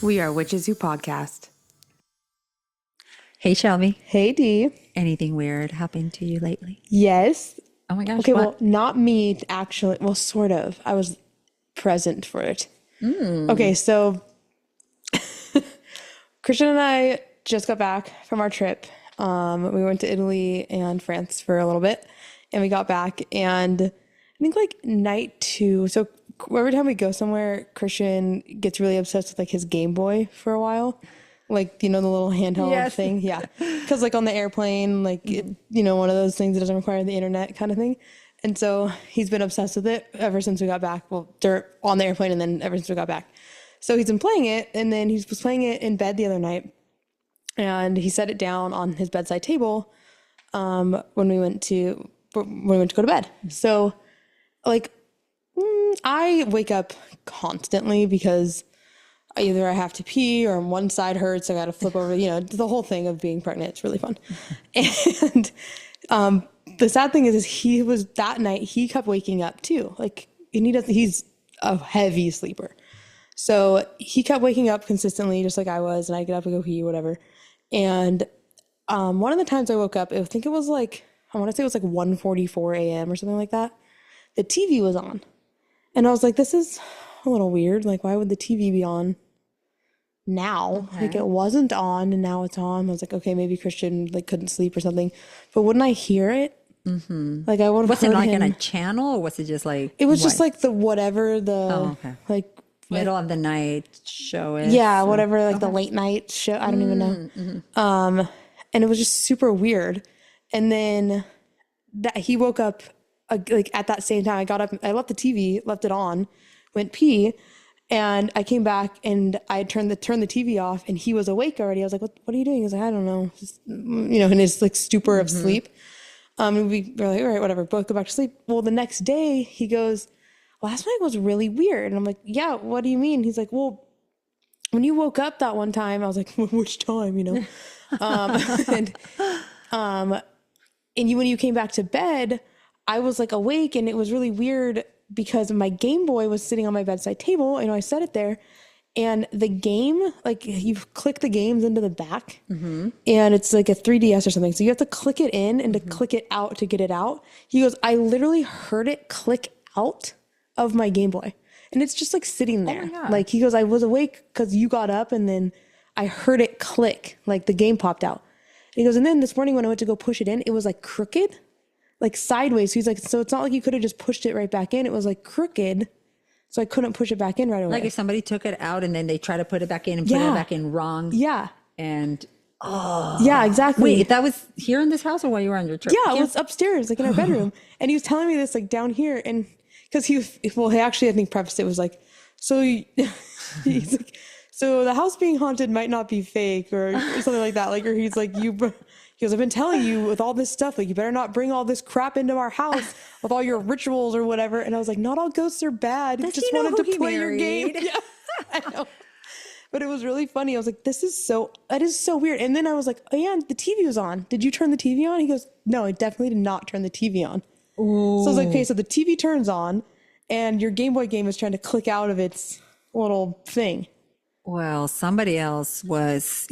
We are Witches Who Podcast. Hey, Shelby. Hey, Dee. Anything weird happened to you lately? Yes. Oh my gosh. Okay, what? well, not me actually. Well, sort of. I was present for it. Okay, so Christian and I just got back from our trip. We went to Italy and France for a little bit, and we got back, and I think like night 2. So every time we go somewhere, Christian gets really obsessed with like his Game Boy for a while. Like, you know, the little handheld thing. Yeah. Because like on the airplane, like, one of those things that doesn't require the internet kind of thing. And so he's been obsessed with it ever since we got back. Well, on the airplane and then ever since we got back. So he's been playing it, and then he was playing it in bed the other night. And he set it down on his bedside table when we went to go to bed. So like I wake up constantly because either I have to pee or one side hurts. I got to flip over, the whole thing of being pregnant. It's really fun. And the sad thing is he was that night, he kept waking up too. Like, and he's a heavy sleeper. So he kept waking up consistently, just like I was, and I get up and go pee, whatever. And one of the times I woke up, I think it was like, I want to say it was like 1:44 a.m. or something like that. The TV was on. And I was like, this is a little weird. Like, why would the TV be on now? Okay. Like, it wasn't on, and now it's on. I was like, okay, maybe Christian like couldn't sleep or something. But wouldn't I hear it? Mm-hmm. Like, I would have heard him. Was it like in a channel, or was it just like? It was just like the whatever the like middle of the night show is. Yeah, whatever, like the late night show. I don't even know. Mm-hmm. And it was just super weird. And then that he woke up like at that same time. I got up, I left the TV, left it on, went pee, and I came back and I turned the TV off, and he was awake already. I was like, what are you doing? He was like, I don't know. Just, in his like stupor of sleep. And we were like, all right, whatever, both go back to sleep. Well, the next day he goes, last night was really weird. And I'm like, yeah, what do you mean? He's like, well, when you woke up that one time, I was like, which time, and when you came back to bed, I was like awake, and it was really weird because my Game Boy was sitting on my bedside table. I set it there, and the game, like you click the games into the back, and it's like a 3DS or something. So you have to click it in and to click it out to get it out. He goes, I literally heard it click out of my Game Boy, and it's just like sitting there. Like he goes, I was awake because you got up, and then I heard it click, like the game popped out. And he goes, and then this morning when I went to go push it in, it was like crooked, like sideways. So he's like, so it's not like you could have just pushed it right back in. It was like crooked. So I couldn't push it back in right away. Like if somebody took it out and then they try to put it back in and put it back in wrong. Yeah. And yeah, exactly. Wait, that was here in this house or while you were on your trip? Yeah, it was upstairs, like in our bedroom. And he was telling me this like down here, and because he actually I think prefaced it was like, so he's like, so the house being haunted might not be fake or something like that. Like, or he's like, he goes, I've been telling you with all this stuff, like you better not bring all this crap into our house with all your rituals or whatever. And I was like, not all ghosts are bad. Does just wanted to play your game. Yeah, I know. But it was really funny. I was like, that is so weird. And then I was like, oh yeah, the TV was on. Did you turn the TV on? He goes, no, I definitely did not turn the TV on. Ooh. So I was like, okay, so the TV turns on and your Game Boy game is trying to click out of its little thing. Well, somebody else was,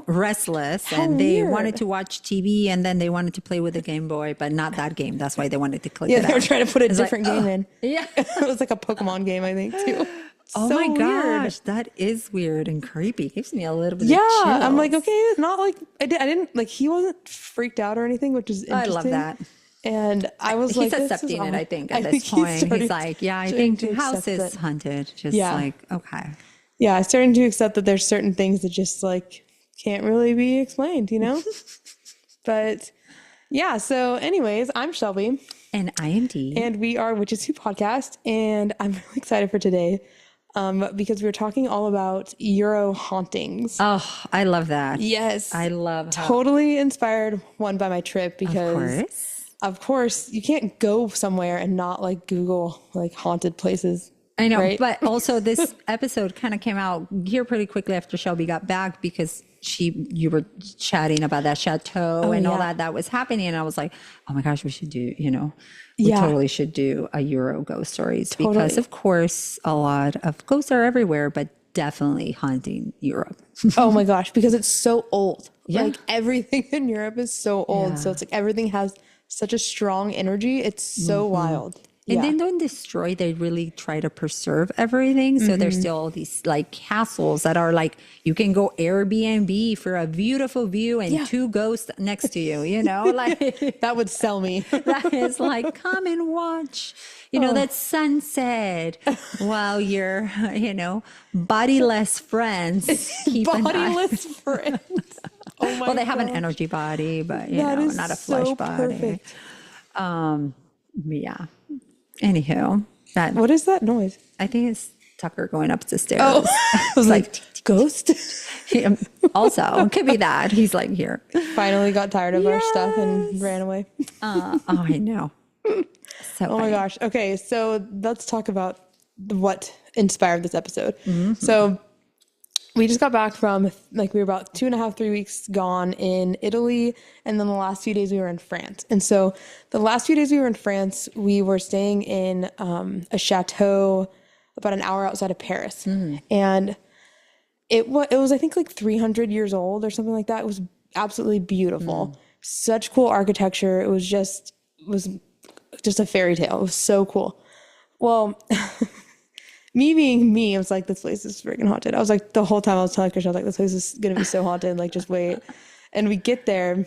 restless and they wanted to watch TV, and then they wanted to play with the Game Boy, but not that game. That's why they wanted to click it out. Yeah, they were trying to put a different game in. Yeah. It was like a Pokemon game, I think, too. Oh my gosh, that is weird and creepy. Gives me a little bit of chills. I'm like, okay, it's not like I didn't like he wasn't freaked out or anything, which is interesting. I love that. And I was he's accepting it, I think, at this point. He's like, yeah, I think the house is haunted. Just like, okay. Yeah, I'm starting to accept that there's certain things that just like can't really be explained, But yeah, so anyways, I'm Shelby. And I am Dee. And we are Witches Who Podcast. And I'm really excited for today because we're talking all about Euro hauntings. Oh, I love that. Yes. I love Totally inspired one by my trip because of course you can't go somewhere and not like Google like haunted places. I know, right? But also this episode kind of came out here pretty quickly after Shelby got back because you were chatting about that chateau all that was happening. And I was like, oh my gosh, we should do, we totally should do a Euro ghost stories because of course a lot of ghosts are everywhere, but definitely haunting Europe. Oh my gosh, because it's so old. Yeah. Like everything in Europe is so old. Yeah. So it's like everything has such a strong energy. It's so wild. And then don't destroy, they really try to preserve everything. So there's still all these like castles that are like, you can go Airbnb for a beautiful view and two ghosts next to you, you know, like That would sell me. that is like, come and watch, you know, that sunset while your, you know, bodiless friends keep an eye. Bodiless friends. Oh my Well, they have an gosh. energy body, but you That know, is not a so flesh body. perfect. Yeah. Anywho, that What is that noise? I think it's Tucker going up the stairs. Oh, I was like, ghost? Also, it could be that he's like here. Finally got tired of our stuff and ran away. Oh, I know. So Oh my gosh. Okay, so let's talk about what inspired this episode. So we just got back from, like, we were about 2.5, 3 weeks gone in Italy, and then the last few days we were in France. And so the last few days we were in France, we were staying in a chateau about an hour outside of Paris. And it was, I think, like 300 years old or something like that. It was absolutely beautiful. Such cool architecture. It was just a fairy tale. It was so cool. Well, me being me, I was like, this place is freaking haunted. I was like, the whole time I was telling Christian, I was like, this place is going to be so haunted. Like, just wait. And we get there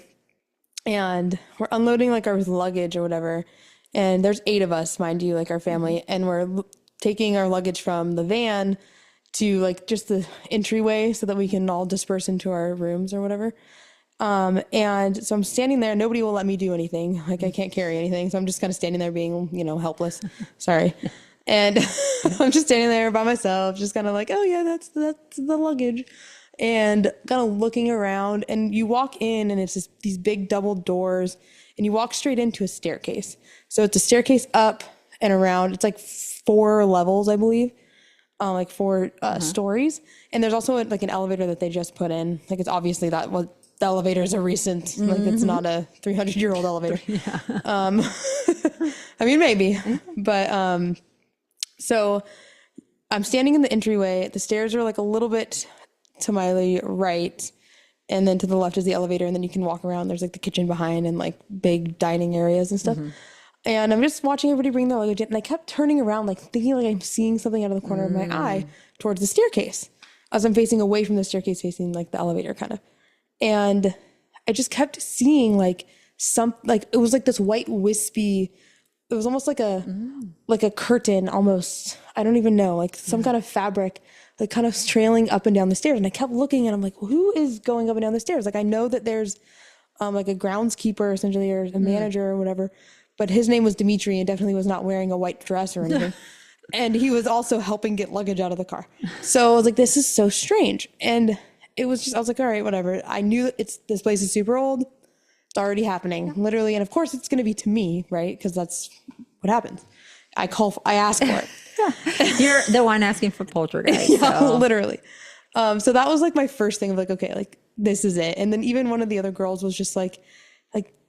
and we're unloading like our luggage or whatever. And there's 8 of us, mind you, like our family. And we're taking our luggage from the van to like just the entryway so that we can all disperse into our rooms or whatever. And so I'm standing there. Nobody will let me do anything. Like, I can't carry anything. So I'm just kind of standing there being, you know, helpless. Sorry. And I'm just standing there by myself, just kind of like, oh yeah, that's the luggage, and kind of looking around. And you walk in, and it's just these big double doors, and you walk straight into a staircase. So it's a staircase up and around. It's like 4 levels, I believe, like 4 stories. And there's also like an elevator that they just put in. Like, it's obviously that was. The elevator is a recent, like, it's not a 300-year-old elevator. I mean, maybe, but so I'm standing in the entryway. The stairs are like a little bit to my right, and then to the left is the elevator, and then you can walk around. There's like the kitchen behind and like big dining areas and stuff. And I'm just watching everybody bring their luggage in, and I kept turning around, like thinking like I'm seeing something out of the corner of my eye towards the staircase, as I'm facing away from the staircase, facing like the elevator kind of. And I just kept seeing like it was like this white wispy, it was almost like a curtain almost. I don't even know, like some kind of fabric, like kind of trailing up and down the stairs. And I kept looking, and I'm like, well, who is going up and down the stairs? Like, I know that there's like a groundskeeper essentially, or a manager or whatever, but his name was Dimitri and definitely was not wearing a white dress or anything. And he was also helping get luggage out of the car. So I was like, this is so strange. And it was just, I was like, all right, whatever. I knew that this place is super old. It's already happening, literally. And of course it's going to be to me, right? Because that's what happens. I ask for it. You're the one asking for poltergeist. Yeah, So. literally. So that was like my first thing of like, okay, like this is it. And then even one of the other girls was just like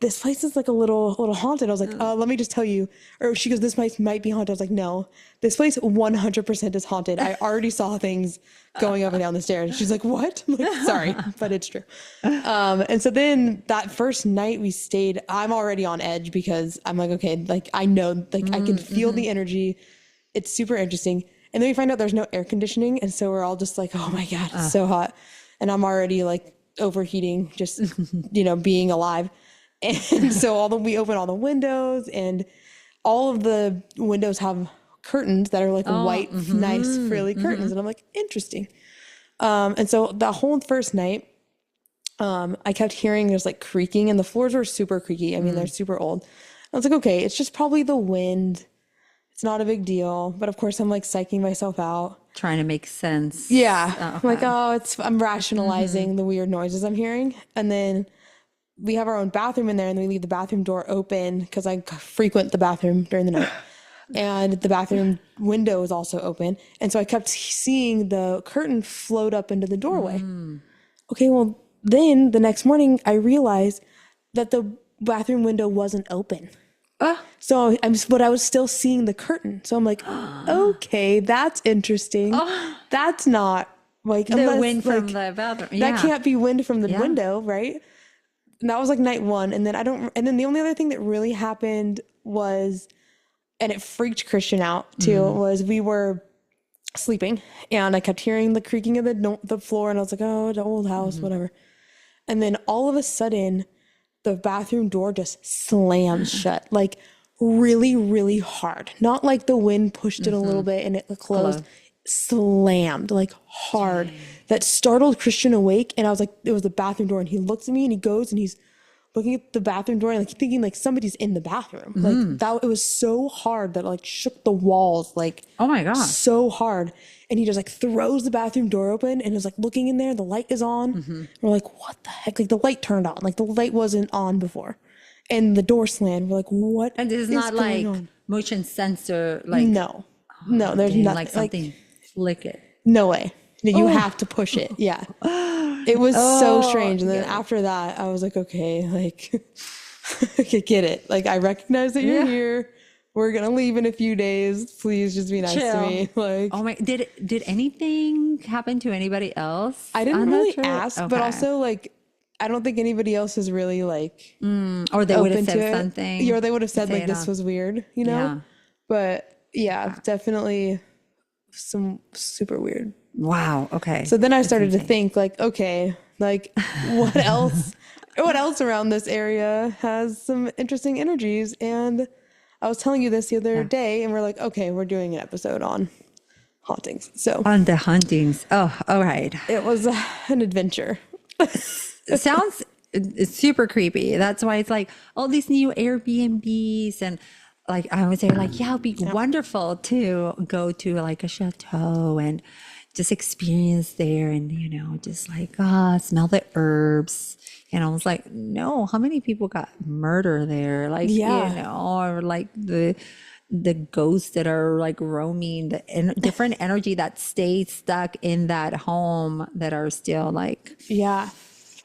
this place is like a little haunted. I was like, let me just tell you. Or she goes, this place might be haunted. I was like, no, this place 100% is haunted. I already saw things going up and down the stairs. She's like, what? I'm like, sorry, but it's true. And so then that first night we stayed, I'm already on edge because I'm like, okay, like I know, like I can feel the energy. It's super interesting. And then we find out there's no air conditioning. And so we're all just like, oh my God, it's so hot. And I'm already like overheating, just, you know, being alive. And so we open all the windows, and all of the windows have curtains that are like white, nice, frilly curtains. And I'm like, interesting. And so the whole first night, I kept hearing there's like creaking, and the floors were super creaky. I mean, they're super old. I was like, okay, it's just probably the wind. It's not a big deal. But of course I'm like psyching myself out. Trying to make sense. Yeah. Oh, okay. I'm like, I'm rationalizing the weird noises I'm hearing. And then we have our own bathroom in there, and we leave the bathroom door open because I frequent the bathroom during the night. And the bathroom window is also open. And so I kept seeing the curtain float up into the doorway. Okay, well, then the next morning I realized that the bathroom window wasn't open. So but I was still seeing the curtain. So I'm like, okay, that's interesting. That's not like The wind from the bathroom. Yeah. that can't be wind from the window, right? And that was like night one. And then the only other thing that really happened was, and it freaked Christian out too, was we were sleeping and I kept hearing the creaking of the floor, and I was like, oh, the old house, whatever. And then all of a sudden the bathroom door just slammed shut, like really, really hard. Not like the wind pushed it a little bit and it closed. Slammed like hard. Dang. That startled Christian awake, and I was like, it was the bathroom door, and he looks at me and he goes and he's looking at the bathroom door and like thinking like somebody's in the bathroom. Like that, it was so hard that it, like shook the walls, like, oh my God, so hard. And he just like throws the bathroom door open and is like looking in there. The light is on. We're like, what the heck? Like the light turned on. Like the light wasn't on before, and the door slammed. We're like, what? And this is not like motion sensor. Like no, there's nothing. Like something flick it. No way. You have to push it. Yeah. It was so strange. And then after that, I was like, okay, like, I get it. Like, I recognize that you're here. We're going to leave in a few days. Please just be nice to me. Like, oh my, did anything happen to anybody else? I didn't really ask, but also like, I don't think anybody else is really like, or they would have said something. Or they would have said like, this was weird, you know? Yeah. But yeah, definitely some super weird. Wow. Okay. So then I started to think like, okay, like what else around this area has some interesting energies? And I was telling you this the other day, and we're like, okay, we're doing an episode on hauntings. So on the hauntings. Oh, all right. It was an adventure. It sounds super creepy. That's why it's like all these new Airbnbs, and like I would say like, yeah, it'd be wonderful to go to like a chateau and just experience there, and just like smell the herbs. And I was like, no, how many people got murder there? Like, or like the ghosts that are like roaming, the different energy that stays stuck in that home that are still like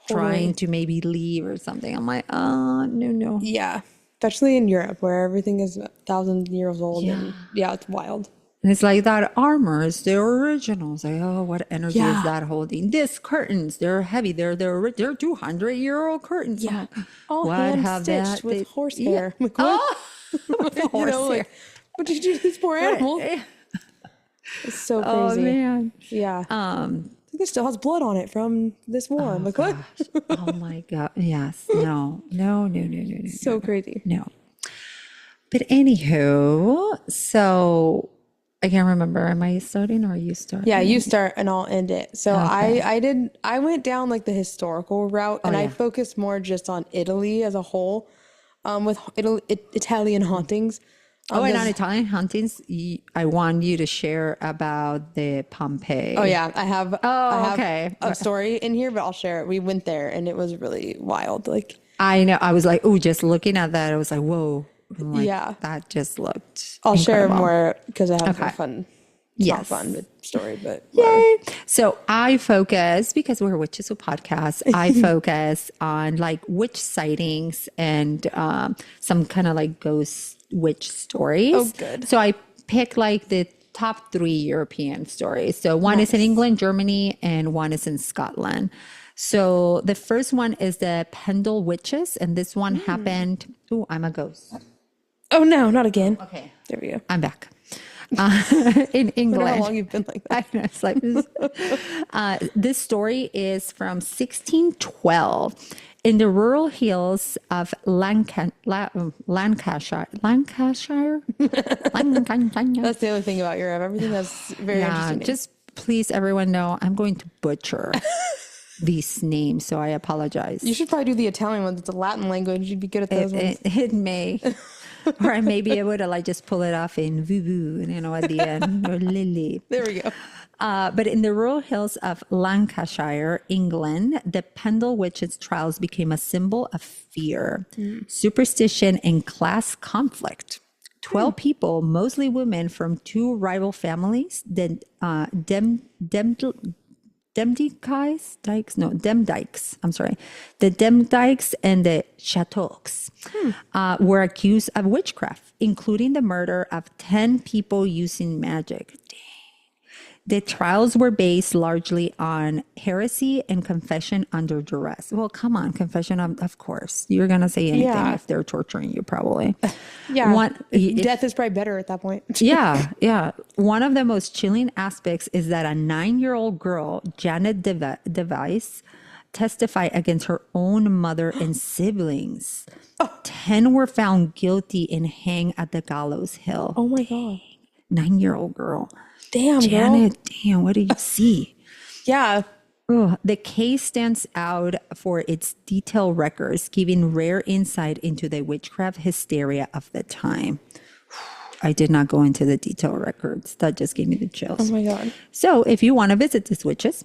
trying to maybe leave or something. I'm like, no. Yeah, especially in Europe where everything is 1,000 years old. And it's wild. And it's like that armor is the original. It's like, oh, what energy is that holding? This curtains, they're heavy. They're 200-year-old curtains. Yeah. All hand-stitched with horsehair. Yeah. Like, what did you do to this poor animal? It's so crazy. Oh, man. Yeah. I think it still has blood on it from this war. Like, what? Oh, my God. Yes. No. So crazy. No. But anywho, so I can't remember. Am I starting or are you starting? Yeah, you start and I'll end it. So okay. I went down like the historical route, and I focused more just on Italy as a whole, with Italian hauntings. And on Italian hauntings, I want you to share about the Pompeii. Oh yeah, I have a story in here, but I'll share it. We went there and it was really wild. Like, I know, I was like, oh, just looking at that, I was like, whoa. Like, that just looked I'll incredible. Share more because I have some fun. It's not fun with story, but yay. So I focus, because we're Witches Who Podcast, I focus on like witch sightings and some kind of like ghost witch stories. Oh, good. So I pick like the top 3 European stories. So one is in England, Germany, and one is in Scotland. So the first one is the Pendle Witches, and this one happened. Oh, I'm a ghost. Oh no, not again. Okay, there we go. I'm back. In England. I wonder how long you've been like that. I know, it's like this story is from 1612 in the rural hills of Lancashire. Lancashire. That's the other thing about Europe. Everything that's very interesting. Just please, everyone know I'm going to butcher these names, so I apologize. You should probably do the Italian one. It's a Latin language. You'd be good at those ones. It may. Or I may be able to like just pull it off in voo, at the end, or lily. There we go. But in the rural hills of Lancashire, England, the Pendle Witches trials became a symbol of fear, superstition, and class conflict. 12 people, mostly women from 2 rival families, Demdikes, I'm sorry. The Demdikes and the Chateaux were accused of witchcraft, including the murder of 10 people using magic. The trials were based largely on heresy and confession under duress. Well, come on, confession, of course. You're going to say anything if they're torturing you, probably. Yeah. Death is probably better at that point. Yeah. One of the most chilling aspects is that a 9-year-old girl, Janet Device, testified against her own mother and siblings. 10 were found guilty and hanged at the gallows hill. Oh my God. 9-year-old girl. Damn, Janet, girl. damn, what did you see? Yeah. Ugh. The case stands out for its detailed records, giving rare insight into the witchcraft hysteria of the time. I did not go into the detailed records. That just gave me the chills. Oh my God. So if you want to visit these witches,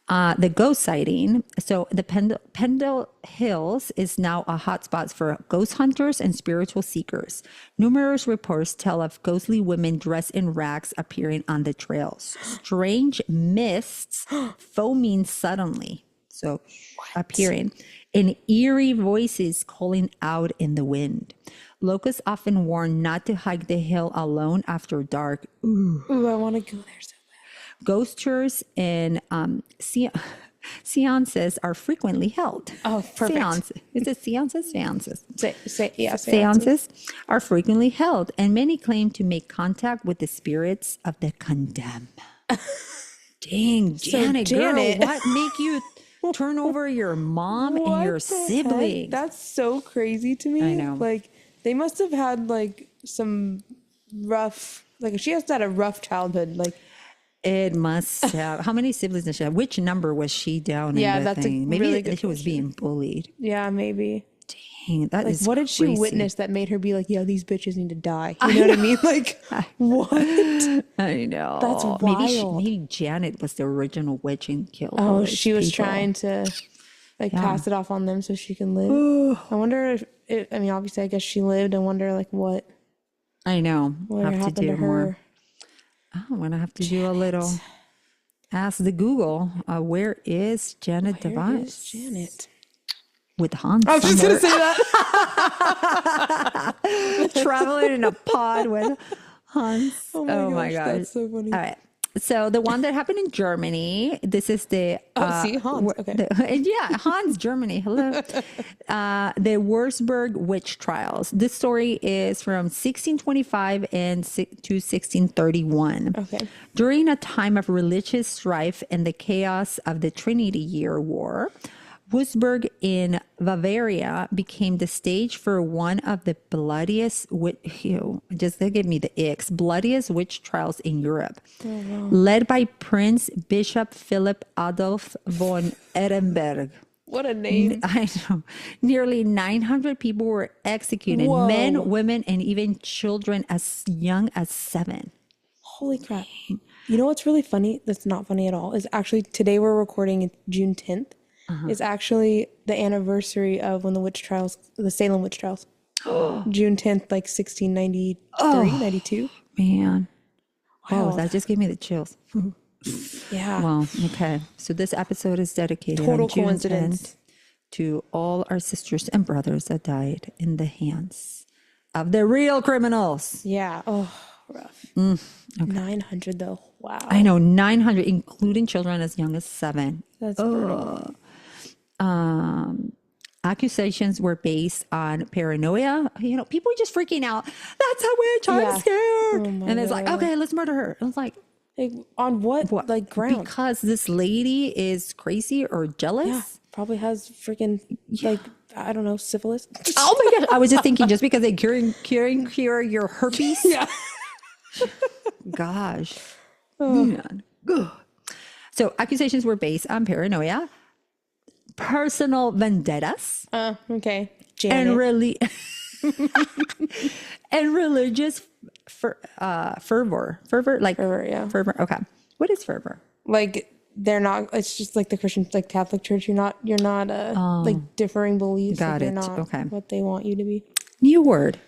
the ghost sighting. So the Pendle Hills is now a hotspot for ghost hunters and spiritual seekers. Numerous reports tell of ghostly women dressed in rags appearing on the trails. Strange mists foaming suddenly, so appearing, and eerie voices calling out in the wind. Locals often warn not to hike the hill alone after dark. Ooh, I want to go there so bad. Ghost tours and seances are frequently held. Oh, perfect. Seances. Is it seances? Seances. Seances are frequently held, and many claim to make contact with the spirits of the condemned. Dang, Janet, girl, what make you turn over your mom and your siblings? That's so crazy to me. I know. Like, they must have had like some rough, like she has had a rough childhood. Like, it must have. How many siblings did she have? Which number was she down in the that's thing? a Maybe really good she was being bullied. Yeah, maybe. Dang, that Like, is what did she crazy. witness that made her be like, yeah, these bitches need to die? You know what I mean? Like, what? I know. That's wild. Maybe Janet was the original witch and killed. Oh, she was trying to like pass it off on them so she can live. I wonder if I mean, obviously, I guess she lived. I wonder like what. I know. What Have to happened do to her? more. Oh, I'm gonna have to do a little. Ask the Google. Where is Janet Where Device? is Janet? With Hans. I was just gonna say that. Traveling in a pod with Hans. Oh my gosh, that's so funny. All right. So the one that happened in Germany, this is the... see, Hans, okay. Hans, Germany, hello. The Würzburg witch trials. This story is from 1625 to 1631. Okay. During a time of religious strife and the chaos of the Trinity Year War, Würzburg in Bavaria became the stage for one of the bloodiest, just they give me the icks, bloodiest witch trials in Europe. Oh, wow. Led by Prince Bishop Philip Adolf von Ehrenberg. What a name. I know. Nearly 900 people were executed, men, women, and even children as young as 7. Holy crap. You know what's really funny? That's not funny at all. Is actually today we're recording June 10th. Is actually the anniversary of when the Salem witch trials. June 10th, like 1693, 92. Man. Wow. Oh, that just gave me the chills. Yeah. Well, okay. So this episode is dedicated Total on June coincidence 10th to all our sisters and brothers that died in the hands of the real criminals. Yeah. Oh, rough. Okay. 900 though. Wow. I know, 900, including children as young as 7. That's brutal. Accusations were based on paranoia. You know, people just freaking out. That's a witch. I'm scared. And it's like, okay, let's murder her. And it's like on what? Like ground? Because this lady is crazy or jealous. Yeah, probably has freaking like I don't know, syphilis. Oh my gosh! I was just thinking, just because they cure your herpes. Yeah. Gosh. Man. So accusations were based on paranoia, personal vendettas, okay, and and religious fervor, like fervor. Yeah, fervor. Okay, what is fervor? Like they're not. It's just like the Christian, like Catholic Church. You're not like differing beliefs. Got like it. Not okay, what they want you to be. New word,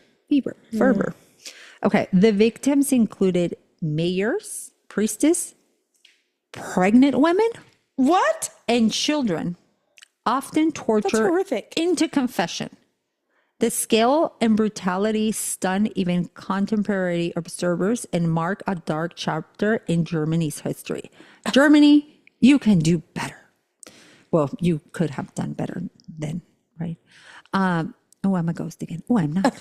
fervor. Okay, the victims included mayors, priestess, pregnant women. What? and children, often That's torture horrific. into confession. The scale and brutality stun even contemporary observers and mark a dark chapter in Germany's history. Germany, you can do better. Well, you could have done better then, right? Oh, I'm a ghost again. Oh, I'm not.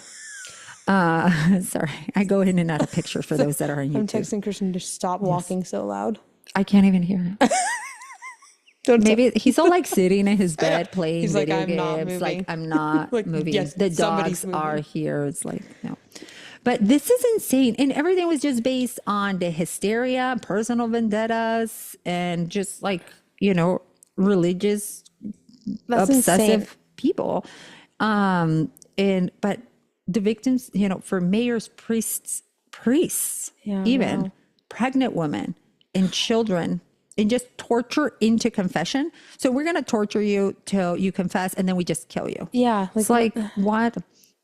Sorry. I go in and out of picture for those that are on YouTube. I'm texting Christian to stop walking so loud. I can't even hear him. Maybe he's all like sitting in his bed playing He's like, video "I'm not games. moving." Like, I'm not Like, moving. yes, The somebody's dogs are moving. here. It's like, no. But this is insane. And everything was just based on the hysteria, personal vendettas, and just like, religious, That's obsessive insane. people. But the victims, for mayors, priests, Yeah, even wow. pregnant women and children, and just torture into confession. So we're going to torture you till you confess, and then we just kill you. Yeah. It's like, what?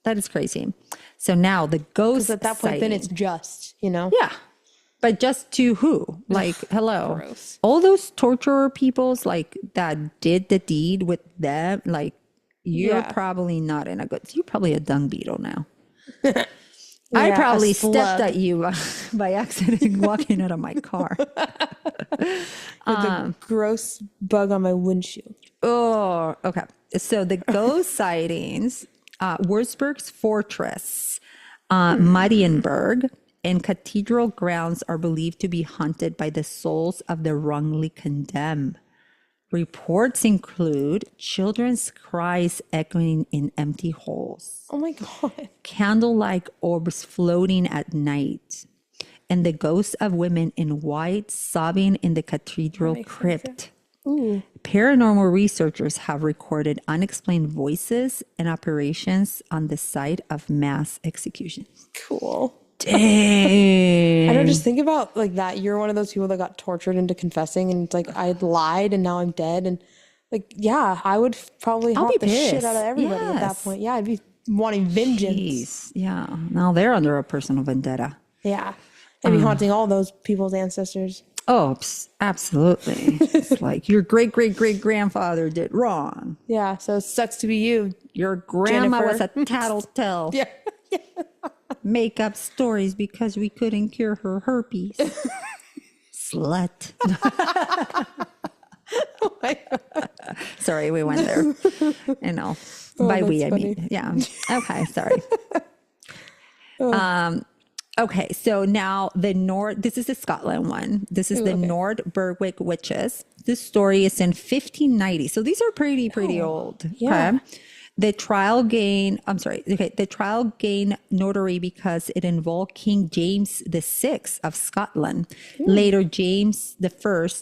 That is crazy. So now the ghost at that point, then it's just, yeah. But just to who? Like, hello. Gross. All those torturer peoples like that did the deed with them, like you're Yeah. probably not in a good, you're probably a dung beetle now. I Yeah, probably a stepped slug. at you by accident walking out of my car. With a gross bug on my windshield. Oh, okay. So the ghost sightings, Würzburg's fortress, Marienburg, and cathedral grounds are believed to be haunted by the souls of the wrongly condemned. Reports include children's cries echoing in empty halls, Oh my God. candle-like orbs floating at night, and the ghosts of women in white sobbing in the cathedral crypt. Ooh. Paranormal researchers have recorded unexplained voices and apparitions on the site of mass executions. Cool. Dang. I don't just think about like that. You're one of those people that got tortured into confessing, and it's like I lied and now I'm dead. And like, yeah, I would probably I'll haunt be the shit pissed. out of everybody at that Yes. point. Yeah, I'd be wanting vengeance. Jeez. Yeah. Now they're under a personal vendetta. Yeah. I'd be haunting all those people's ancestors. Oh, absolutely. It's like your great great great grandfather did wrong. Yeah. So it sucks to be you. Your grandma was a Jennifer. tattletale. Yeah. Make up stories because we couldn't cure her herpes. Slut. Oh my God. Sorry, we went there. By we, I that's mean, yeah. Okay, sorry. Okay, so now this is the Scotland one. This is the Nord Berwick witches. This story is in 1590. So these are pretty old. Yeah. Okay? The trial gained notoriety because it involved King James VI of Scotland, later James I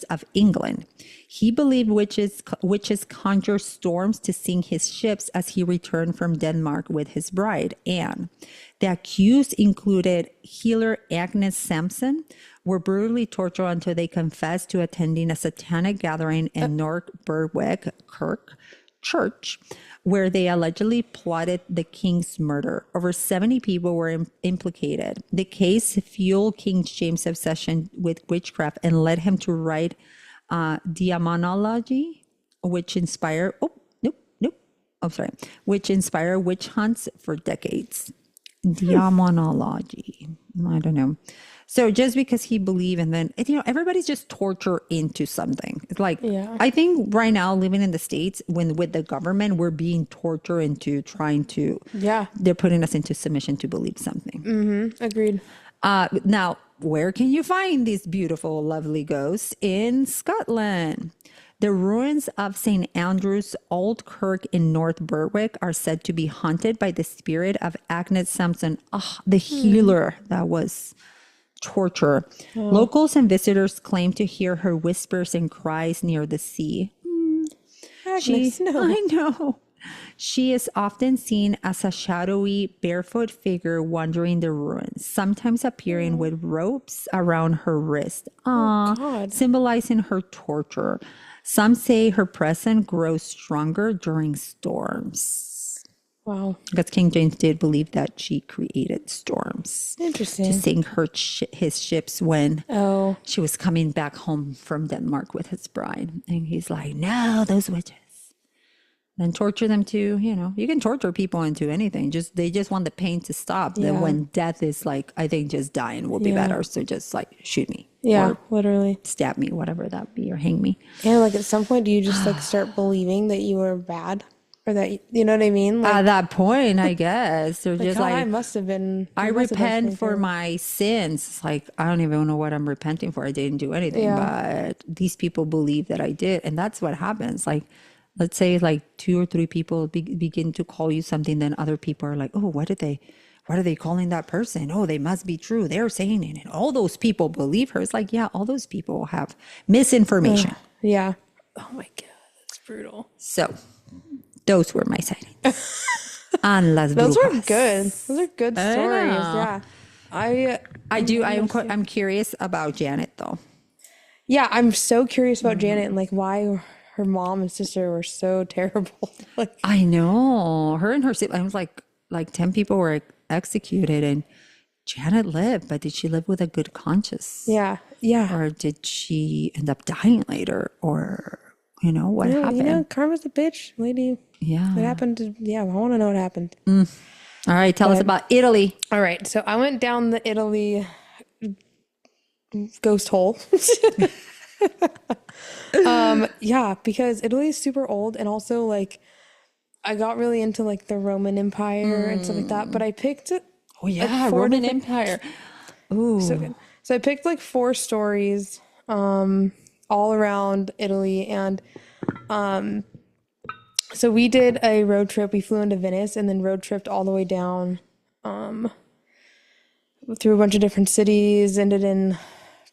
of England. He believed witches conjure storms to sink his ships as he returned from Denmark with his bride, Anne. The accused included healer Agnes Sampson, were brutally tortured until they confessed to attending a satanic gathering in North Berwick Church, where they allegedly plotted the king's murder. Over 70 people were implicated. The case fueled King James' obsession with witchcraft and led him to write demonology, which inspired witch hunts for decades. Demonology. I don't know. So just because he believed, and then everybody's just torture into something. It's like, I think right now living in the States, with the government, we're being tortured into trying to. Yeah. They're putting us into submission to believe something. Agreed. Now, where can you find these beautiful, lovely ghosts? In Scotland. The ruins of St. Andrew's Old Kirk in North Berwick are said to be haunted by the spirit of Agnes Sampson, the healer that was torture. Locals and visitors claim to hear her whispers and cries near the sea. Agnes, no. I know. She is often seen as a shadowy, barefoot figure wandering the ruins, sometimes appearing with ropes around her wrist, God. symbolizing her torture. Some say her presence grows stronger during storms. Wow. Because King James did believe that she created storms Interesting. to sink his ships when she was coming back home from Denmark with his bride. And he's like, no, those witches. Then torture them too. You know, you can torture people into anything. They just want the pain to stop. Then when death is like, I think just dying will be better. So just like shoot me. Yeah, or literally. stab me, whatever that be, or hang me. And like at some point, do you just like start believing that you were bad, or that you know what I mean? Like, At that point, I guess they're just I like, must have been. I repent for my sins. It's like, I don't even know what I'm repenting for. I didn't do anything, but these people believe that I did. And that's what happens. Like, let's say like 2 or 3 people begin to call you something, then other people are like, oh, what are they calling that person? Oh, they must be true. They're saying it. And all those people believe her. It's like, yeah, all those people have misinformation. Yeah. Oh my God, that's brutal. So those were my sightings. On Las Those Brujas. were good. Those are good stories. Yeah. I'm curious about Janet though. Yeah, I'm so curious about Janet and like why her mom and sister were so terrible. Like, I know her and her siblings, like 10 people were executed, and Janet lived, but did she live with a good conscience? yeah. Or did she end up dying later? Or, what happened? You know, karma's a bitch, lady. Yeah. It happened. I want to know what happened. All right. Tell us about Italy. All right. So I went down the Italy ghost hole. Yeah, because Italy is super old, and also like I got really into like the Roman Empire and stuff like that. But I picked Oh yeah, Roman Empire. Ooh, so good. So I picked like 4 stories, all around Italy, and so we did a road trip. We flew into Venice and then road tripped all the way down, through a bunch of different cities. Ended in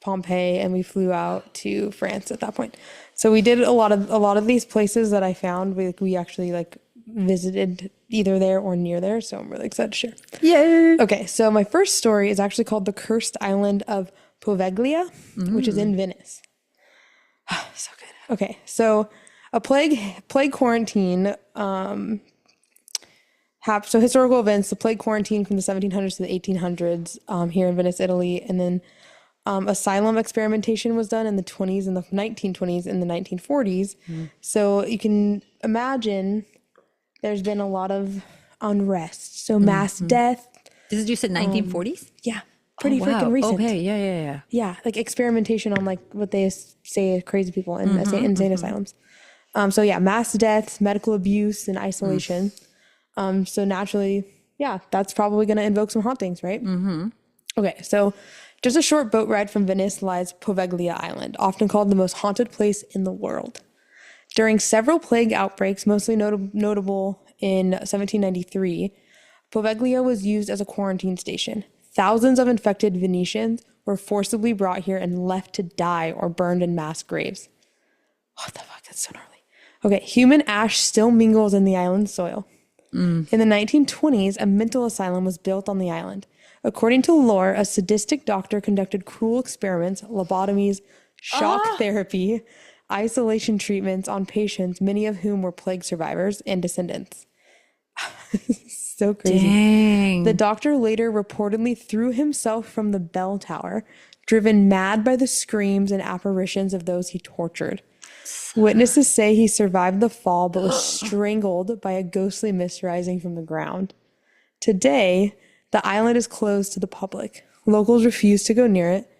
Pompeii, and we flew out to France at that point. So we did a lot of these places that I found. We actually like visited either there or near there. So I'm really excited to share. yeah. Okay, so my first story is actually called The Cursed Island of Poveglia, which is in Venice. So good. Okay, so a plague quarantine. So historical events, the plague quarantine from the 1700s to the 1800s here in Venice, Italy, and then asylum experimentation was done in the 20s, in the 1920s, in the 1940s. So you can imagine there's been a lot of unrest. So mass death. This is you said 1940s? Yeah. Pretty wow. freaking recent. Okay, yeah. Yeah, like experimentation on like what they say crazy people in insane asylums. So yeah, mass deaths, medical abuse, and isolation. So naturally, yeah, that's probably going to invoke some hauntings, right? Okay, so just a short boat ride from Venice lies Poveglia Island, often called the most haunted place in the world. During several plague outbreaks, mostly notable in 1793, Poveglia was used as a quarantine station. Thousands of infected Venetians were forcibly brought here and left to die or burned in mass graves. What the fuck? That's so gnarly. Okay, human ash still mingles in the island's soil. In the 1920s, a mental asylum was built on the island. According to lore, a sadistic doctor conducted cruel experiments, lobotomies, shock therapy, isolation treatments on patients, many of whom were plague survivors and descendants. So crazy. Dang. The doctor later reportedly threw himself from the bell tower, driven mad by the screams and apparitions of those he tortured. Witnesses say he survived the fall but was strangled by a ghostly mist rising from the ground. Today, the island is closed to the public. Locals refuse to go near it.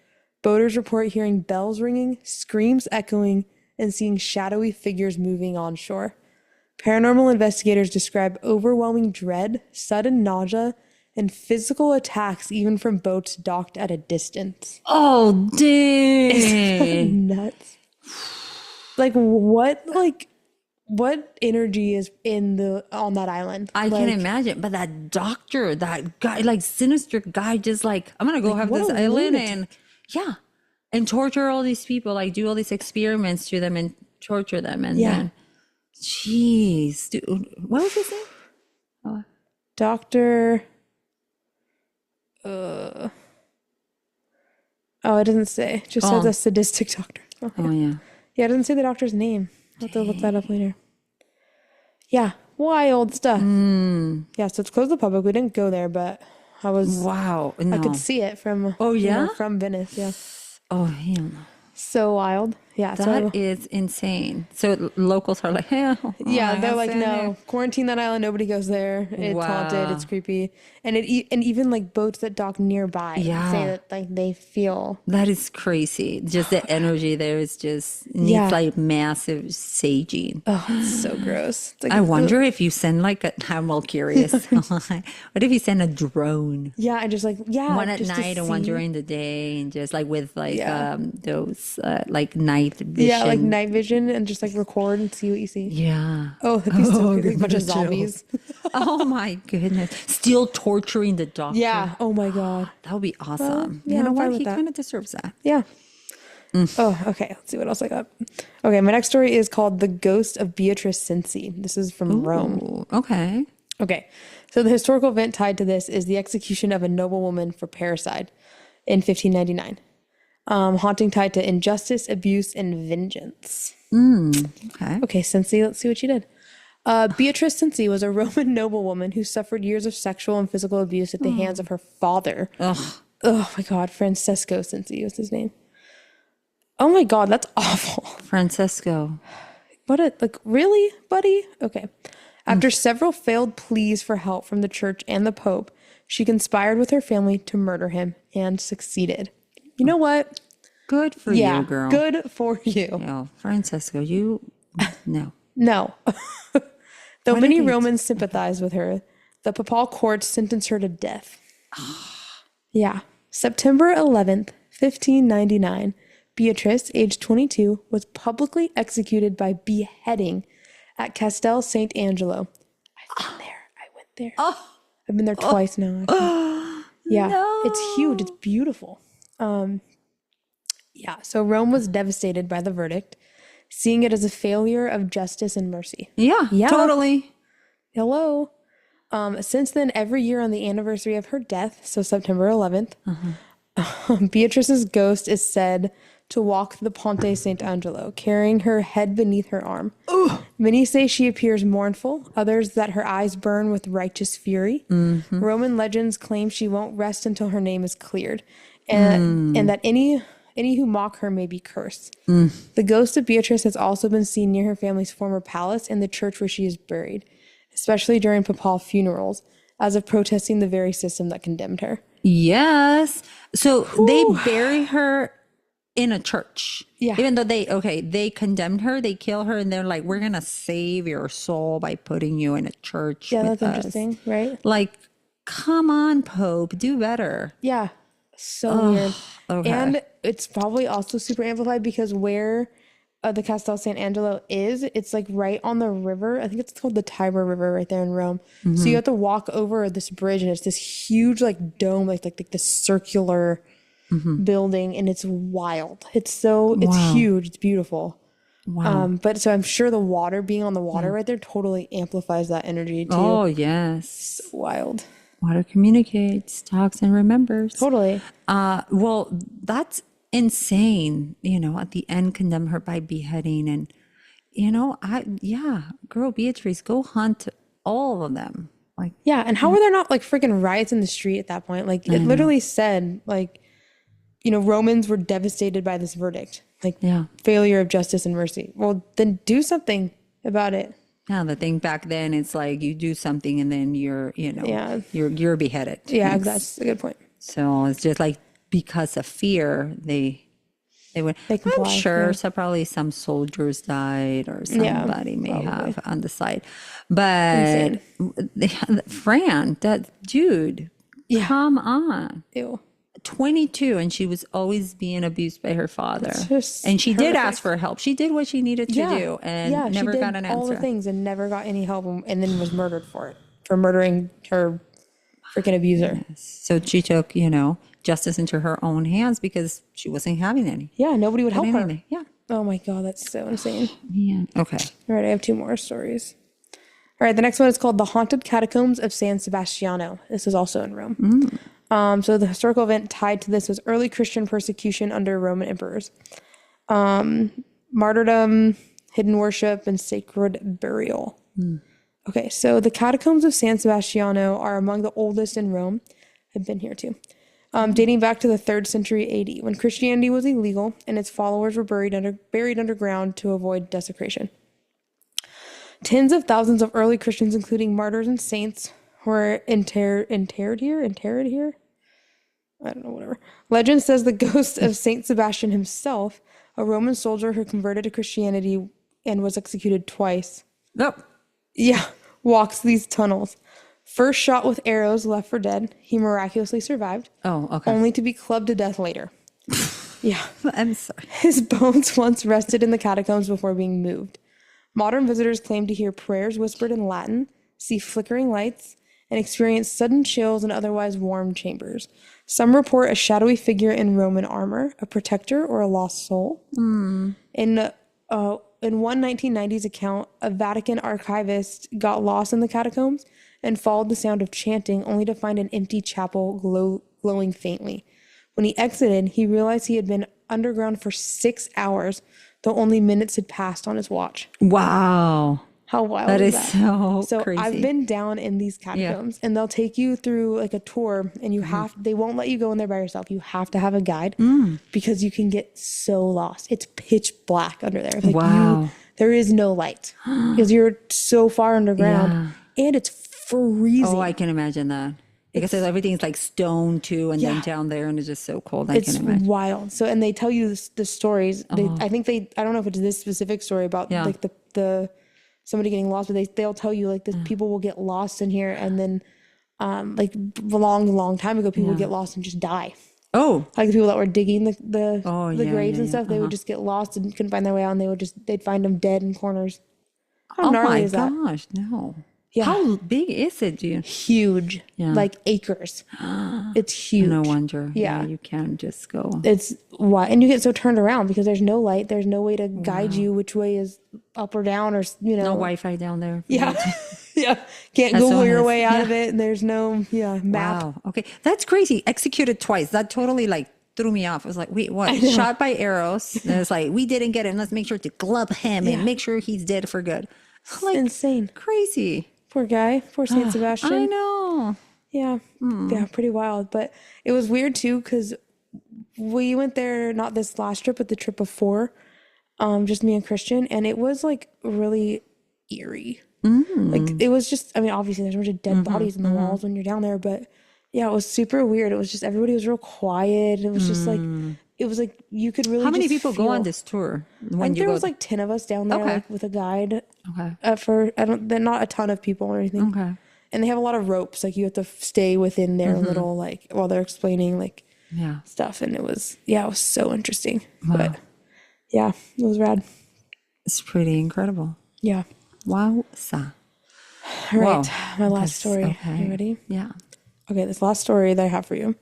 Boaters report hearing bells ringing, screams echoing, and seeing shadowy figures moving on shore. Paranormal investigators describe overwhelming dread, sudden nausea, and physical attacks even from boats docked at a distance. Oh, dang. Nuts. Like what energy is on that island? I can imagine, but that doctor, that guy, like sinister guy, just like, I'm gonna go have what this a island and torture all these people, like do all these experiments to them and torture them, and then, jeez, dude, what was his name? Doctor. Oh, it doesn't say. It just says a sadistic doctor. Oh yeah. Yeah, it doesn't say the doctor's name. I'll have to look that up later. Yeah. wild stuff. Yeah, so it's closed to the public. We didn't go there, but I could see it from from Venice. Yeah. Oh, hell no. So wild. Yeah. That is insane. So locals are like, they're like, no, quarantine that island. Nobody goes there. It's haunted. It's creepy. And even like boats that dock nearby say that like they feel. That is crazy. Just the energy there is just needs like massive saging. Oh, it's so gross. It's like, I wonder if you send I'm all curious. What if you send a drone? Yeah, and just like one at night and one during the day, and just like with like those like night vision. Yeah, like night vision, and just like record and see what you see. Yeah. Oh, that'd be so creepy. Like a bunch of zombies. Oh my goodness. Still torturing the doctor. Yeah. Oh my God. That would be awesome. Yeah, you know I'm fine what? with He that. kind of deserves that. Yeah. Oh, okay. Let's see what else I got. Okay, my next story is called The Ghost of Beatrice Cenci. This is from Rome. Okay. Okay. So the historical event tied to this is the execution of a noblewoman for parricide in 1599. Haunting tied to injustice, abuse, and vengeance. Okay. Okay, Cenci, let's see what she did. Beatrice Cenci was a Roman noblewoman who suffered years of sexual and physical abuse at the hands of her father. Ugh. Oh my God, Francesco Cenci was his name. Oh my God, that's awful. Francesco. Really, buddy? Okay. After several failed pleas for help from the church and the Pope, she conspired with her family to murder him and succeeded. You know what? Good for you, girl. Good for you. Oh, Francesco, no. No. Though many Romans sympathized with her, the papal courts sentenced her to death. Yeah. September 11th, 1599, Beatrice, aged 22, was publicly executed by beheading at Castel Sant'Angelo. I've been there. I went there. I've been there twice now. Yeah. No. It's huge. It's beautiful. Yeah. So Rome was devastated by the verdict, seeing it as a failure of justice and mercy. Yeah, totally. Hello. Since then, every year on the anniversary of her death, so September 11th, Beatrice's ghost is said to walk the Ponte Sant'Angelo, carrying her head beneath her arm. Many say she appears mournful, others that her eyes burn with righteous fury. Roman legends claim she won't rest until her name is cleared, and that any who mock her may be cursed. The ghost of Beatrice has also been seen near her family's former palace and the church where she is buried, especially during papal funerals, as of protesting the very system that condemned her. Yes. So they bury her in a church. Yeah. Even though they condemned her, they kill her, and they're like, we're going to save your soul by putting you in a church. Yeah, with that's us. interesting, right? Like, come on, Pope, do better. Yeah. So weird. Okay. And it's probably also super amplified because where the Castel Sant'Angelo is, it's like right on the river. I think it's called the Tiber River right there in Rome. So you have to walk over this bridge, and it's this huge like dome, like this circular building, and it's wild. It's huge. It's beautiful. Wow. But so I'm sure the water, being on the water right there, totally amplifies that energy too. Oh, yes. It's wild. Water communicates, talks, and remembers. Totally. Well, that's insane. At the end, condemn her by beheading. And, girl, Beatrice, go hunt all of them. Like, yeah. And how were there not like freaking riots in the street at that point? Like, it literally said, like, Romans were devastated by this verdict. Like, failure of justice and mercy. Well, then do something about it. Yeah, the thing back then, it's like you do something and then you're beheaded. Yeah, that's a good point. So it's just like because of fear, they would. comply, I'm sure. So probably some soldiers died or somebody may have on the side. But Fran, that dude, come on. Ew. 22, and she was always being abused by her father, and she did ask for help. She did what she needed to do, and never she did got an answer. all the things and never got any help, and then was murdered for murdering her freaking abuser. So she took justice into her own hands because she wasn't having any. Yeah, nobody would help her. Yeah. Oh my God, that's so insane. Man. Okay. All right, I have 2 more stories. All right, the next one is called The Haunted Catacombs of San Sebastiano. This is also in Rome. So the historical event tied to this was early Christian persecution under Roman emperors. Martyrdom, hidden worship, and sacred burial. Okay, so the catacombs of San Sebastiano are among the oldest in Rome. I've been here too. Dating back to the 3rd century AD, when Christianity was illegal and its followers were buried underground to avoid desecration. Tens of thousands of early Christians, including martyrs and saints, were interred here. I don't know, whatever. Legend says the ghost of Saint Sebastian himself, a Roman soldier who converted to Christianity and was executed twice. Nope. Yeah, walks these tunnels. First shot with arrows, left for dead. He miraculously survived. Oh, okay. Only to be clubbed to death later. Yeah. I'm sorry. His bones once rested in the catacombs before being moved. Modern visitors claim to hear prayers whispered in Latin, see flickering lights, and experience sudden chills in otherwise warm chambers. Some report a shadowy figure in Roman armor, a protector, or a lost soul. In one 1990s account, a Vatican archivist got lost in the catacombs and followed the sound of chanting only to find an empty chapel glowing faintly. When he exited, he realized he had been underground for 6 hours, though only minutes had passed on his watch. Wow. How wild That is is that? so crazy. I've been down in these catacombs and they'll take you through like a tour and you they won't let you go in there by yourself. You have to have a guide because you can get so lost. It's pitch black under there. Like Wow. there is no light because you're so far underground and it's freezing. Oh, I can imagine that. Because everything's like stone too, and then down there, and it's just so cold. I can imagine. It's wild. So, and they tell you the stories. I don't know if it's this specific story about like the somebody getting lost, but they'll tell you like the people will get lost in here, and then like a long time ago, people would get lost and just die. Oh, Like the people that were digging the graves and yeah. stuff, they would just get lost and couldn't find their way out, and they'd find them dead in corners. How oh gnarly my is that? gosh, no. Yeah. How big is it, dude? Huge, like acres. It's huge. No wonder. Yeah. You can't just go. It's why, and you get so turned around because there's no light. There's no way to guide you which way is up or down, or No Wi-Fi down there. Yeah, yeah. Can't That's Google your honest. way out of it. And there's no map. Wow. Okay, that's crazy. Executed twice. That totally like threw me off. I was like, wait, what? Shot by arrows. And it's like, we didn't get him. Let's make sure to glove him and make sure he's dead for good. Like, insane. Crazy. Poor guy. Poor Saint Sebastian. I know. Yeah. Yeah, pretty wild. But it was weird too because we went there, not this last trip, but the trip before, just me and Christian. And it was like really eerie. Like it was just, I mean, obviously there's a bunch of dead bodies in the walls when you're down there, but yeah, it was super weird. It was just, everybody was real quiet. It was just like, it was like, you could really How many just people go on this tour? I think there was like 10 of us down there, like with a guide. Okay. They're not a ton of people or anything. Okay. And they have a lot of ropes. Like you have to stay within their little, like, while they're explaining like stuff. And it was so interesting. Wow. But yeah, it was rad. It's pretty incredible. Yeah. Wow. All right. My last story. Okay. You ready? Yeah. Okay. This last story that I have for you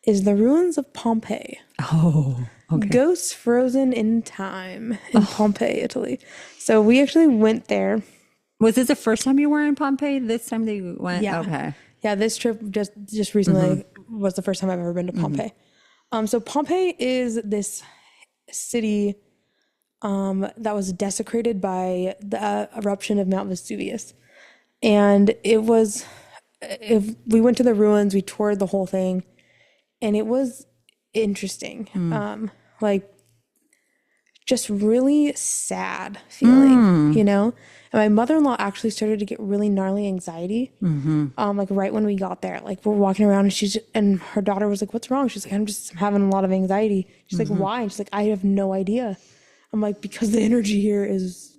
is the ruins of Pompeii. Oh, okay. Ghosts frozen in time in Pompeii, Italy. So we actually went there. Was this the first time you were in Pompeii? This time they went? Yeah. Okay. Yeah, this trip just recently was the first time I've ever been to Pompeii. So Pompeii is this city that was desecrated by the eruption of Mount Vesuvius. And if we went to the ruins, we toured the whole thing, and it was interesting. Like just really sad feeling, you know? And my mother-in-law actually started to get really gnarly anxiety. Like right when we got there, like we're walking around and her daughter was like, "What's wrong?" She's like, I'm having a lot of anxiety." She's like, "Why?" And she's like, "I have no idea." I'm like, "Because the energy here is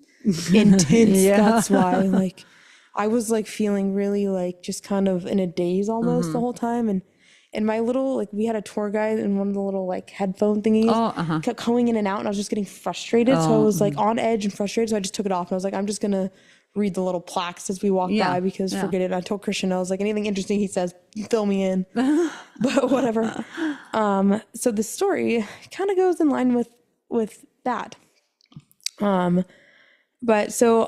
intense." That's why. Like I was like feeling really like just kind of in a daze almost the whole time. And my little, like we had a tour guide and one of the little like headphone thingies kept going in and out, and I was just getting frustrated. So I was like on edge and frustrated. So I just took it off and I was like, I'm just going to read the little plaques as we walk by because forget it. And I told Christian, I was like, anything interesting he says, fill me in. But whatever. So the story kind of goes in line with that. But so,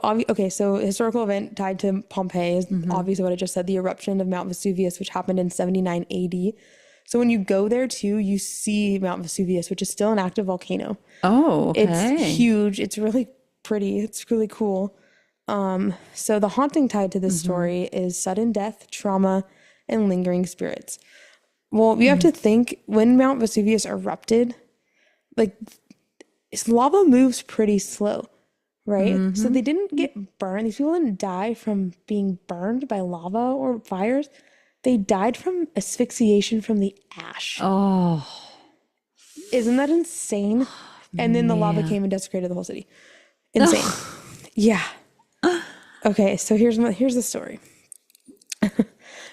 so historical event tied to Pompeii is obviously what I just said, the eruption of Mount Vesuvius, which happened in 79 AD. So when you go there too, you see Mount Vesuvius, which is still an active volcano. Oh, okay. It's huge. It's really pretty. It's really cool. So the haunting tied to this story is sudden death, trauma, and lingering spirits. Well, you have to think when Mount Vesuvius erupted, like lava moves pretty slow, right? So they didn't get burned. These people didn't die from being burned by lava or fires. They died from asphyxiation from the ash. Oh, Isn't that insane? And then the lava came and desecrated the whole city. Insane. Yeah. Okay, so here's the story.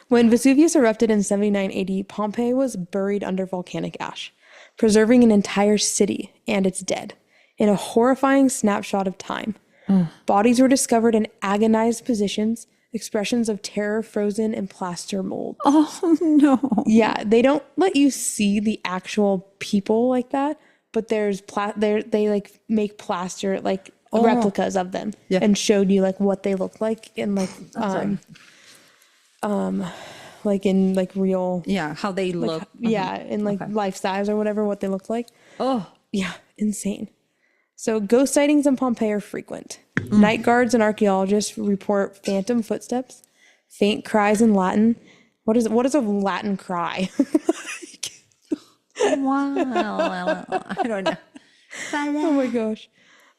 When Vesuvius erupted in 79 AD, Pompeii was buried under volcanic ash, preserving an entire city and its dead in a horrifying snapshot of time. Bodies were discovered in agonized positions, expressions of terror frozen in plaster mold. oh no. Yeah, they don't let you see the actual people like that, but there's they like make plaster like replicas of them and showed you like what they look like in like like in like real how they look. in like life size or whatever what they look like. Oh, Yeah, insane. So ghost sightings in Pompeii are frequent. Night guards and archaeologists report phantom footsteps, faint cries in Latin. What is a Latin cry? wow. I don't know. Oh my gosh.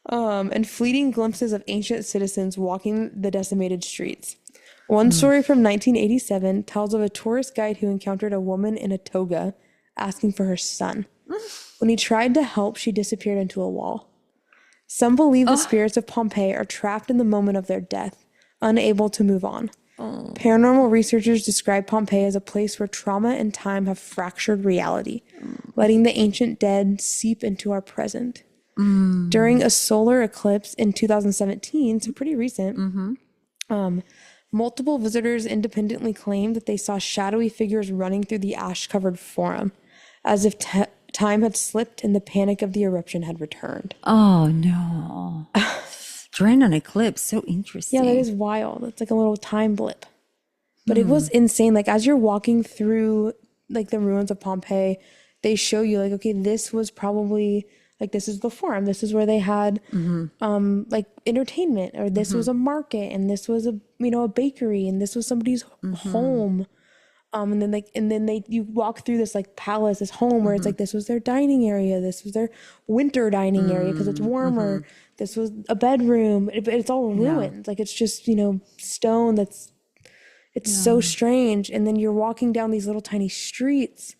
And fleeting glimpses of ancient citizens walking the decimated streets. One story from 1987 tells of a tourist guide who encountered a woman in a toga asking for her son. When he tried to help, she disappeared into a wall. Some believe the spirits of Pompeii are trapped in the moment of their death, unable to move on. Paranormal researchers describe Pompeii as a place where trauma and time have fractured reality, letting the ancient dead seep into our present. During a solar eclipse in 2017, so pretty recent, multiple visitors independently claimed that they saw shadowy figures running through the ash-covered forum, as if time had slipped and the panic of the eruption had returned. Oh no. During an eclipse, so interesting. Yeah, that is wild. It's like a little time blip. But it was insane. Like as you're walking through like the ruins of Pompeii, they show you like, okay, this was probably like this is the forum. This is where they had like entertainment, or this was a market, and this was a a bakery, and this was somebody's home. And then you walk through this like palace, this home where it's like this was their dining area, this was their winter dining area because it's warmer. This was a bedroom, but it's all ruins. Like it's just stone. It's so strange. And then you're walking down these little tiny streets,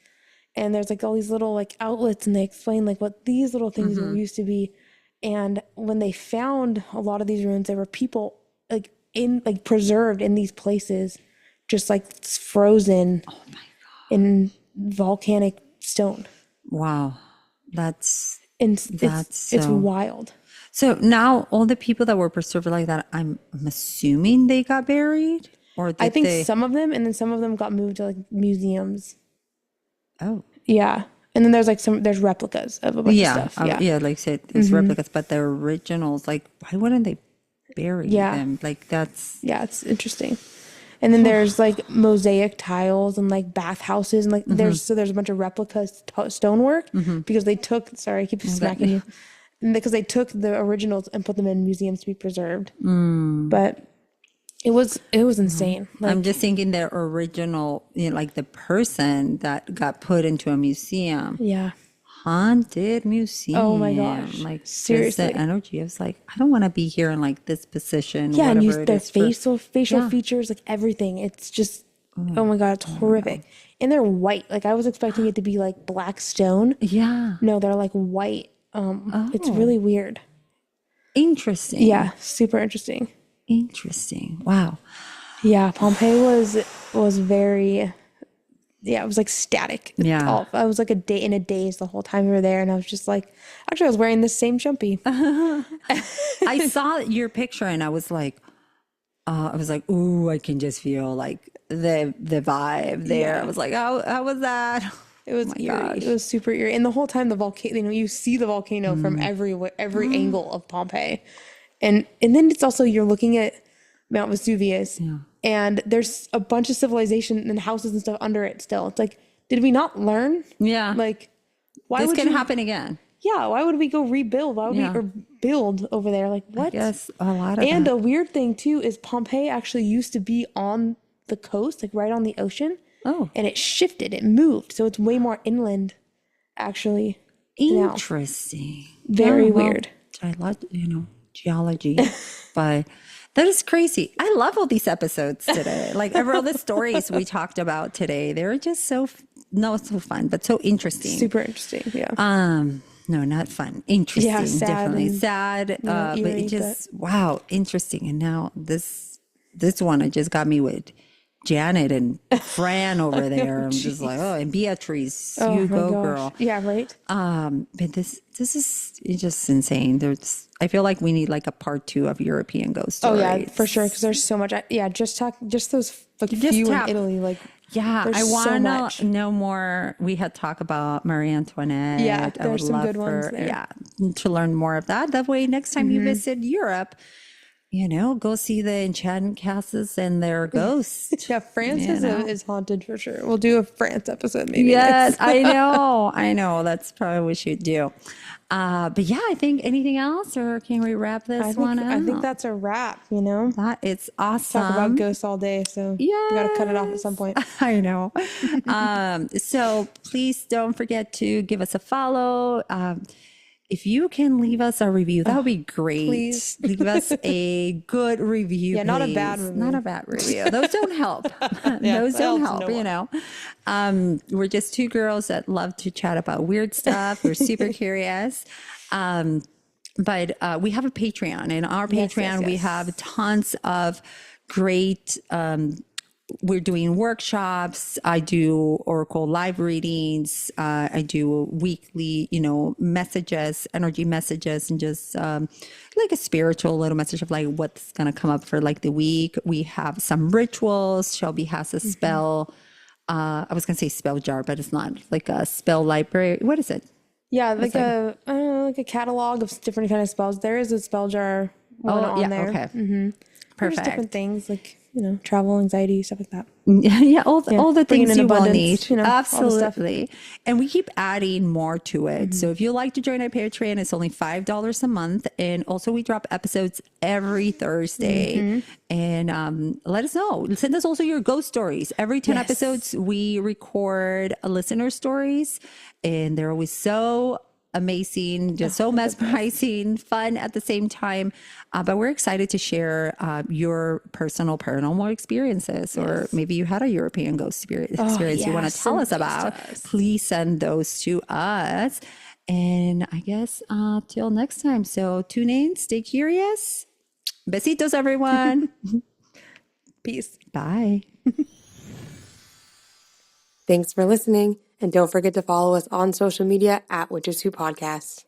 and there's like all these little like outlets, and they explain like what these little things used to be. And when they found a lot of these ruins, there were people like preserved in these places, just like frozen in volcanic stone. Wow. It's wild. So now all the people that were preserved like that, I'm assuming they got buried, or I think some of them, and then some of them got moved to like museums. Oh. Yeah. And then there's replicas of a bunch of stuff. Yeah, like I said, it's replicas, but the originals, like, why wouldn't they bury them? Like that's it's interesting. And then there's like mosaic tiles and like bathhouses, and like there's a bunch of replica stonework because they took, sorry, I keep smacking you, because they took the originals and put them in museums to be preserved. But it was insane. Like, I'm just thinking the original, like the person that got put into a museum. Yeah. Haunted museum. Oh my gosh. Like seriously, the energy. I was like, I don't want to be here in like this position. Yeah, and use it their is facial features, like everything. It's just oh my god, it's horrific. And they're white. Like I was expecting it to be like black stone. Yeah. No, they're like white. It's really weird. Interesting. Yeah, super interesting. Interesting. Wow. Yeah, Pompeii was very, it was like static. Yeah. I was like in a daze the whole time we were there, and I was just like, actually I was wearing this same jumpy. I saw your picture and I was like, ooh, I can just feel like the vibe there. I was like, how was that? It was eerie. Gosh. It was super eerie. And the whole time the volcano, you see the volcano from every angle of Pompeii. And then it's also, you're looking at Mount Vesuvius, and there's a bunch of civilization and houses and stuff under it still. It's like, did we not learn? Yeah. Like, why this can happen again? Yeah, why would we go rebuild? Why would we or build over there? Like, what? Yes, a lot of And that. a weird thing too is Pompeii actually used to be on the coast, like right on the ocean. Oh, And it shifted, it moved. So it's way more inland, actually. Now. interesting. Very Oh, well, weird. I love, geology, but that is crazy. I love all these episodes today. Like all the stories we talked about today, they're just so fun, but so interesting. Super interesting. Yeah. No, not fun. Interesting, Yeah, sad definitely and, sad. But eerie, it just wow, interesting. And now this one, it just got me with Janet and Fran over there. I'm just like, oh, and Beatrice, you my go, gosh. girl. Yeah, right. But this is just insane. I feel like we need like a part 2 of European ghost stories. Oh yeah, for sure. Because there's so much. Just those like few in Italy. Like yeah, there's I so want much. to know more. We had talked about Marie Antoinette. Yeah, I there's would some love good ones there. Yeah, to learn more of that. That way, next time you visit Europe, go see the enchantment castles and their ghosts. Yeah, France is haunted for sure. We'll do a France episode maybe. Yes, next. I know. That's probably what we should do. But yeah, I think anything else, or can we wrap this one up? I think that's a wrap. That it's awesome. Talk about ghosts all day, so we got to cut it off at some point. I know. So please don't forget to give us a follow. If you can leave us a review, that would be great. Please. Leave us a good review. Yeah, not a bad review. Not a bad review. Those don't help. Those don't help, We're just two girls that love to chat about weird stuff. We're super curious. But we have a Patreon. And our Patreon, we have tons of great we're doing workshops. I do Oracle live readings. I do weekly, messages, energy messages, and just like a spiritual little message of like what's going to come up for like the week. We have some rituals. Shelby has a spell. I was going to say spell jar, but it's not, like a spell library. What is it? Yeah, like I don't know, like a catalog of different kind of spells. There is a spell jar one on there. Okay. Perfect. There's different things like travel, anxiety, stuff like that. Yeah, all the things you will abundance, need. Absolutely. And we keep adding more to it. So if you like to join our Patreon, it's only $5 a month. And also we drop episodes every Thursday. And let us know. Send us also your ghost stories. Every 10 episodes, we record listener stories. And they're always so amazing, just so mesmerizing, fun at the same time. But we're excited to share your personal paranormal experiences, or maybe you had a European ghost experience you want to tell us about. Please send those to us. And I guess till next time. So tune in, stay curious. Besitos, everyone. Peace. Bye. Thanks for listening. And don't forget to follow us on social media at Witches Who Podcast.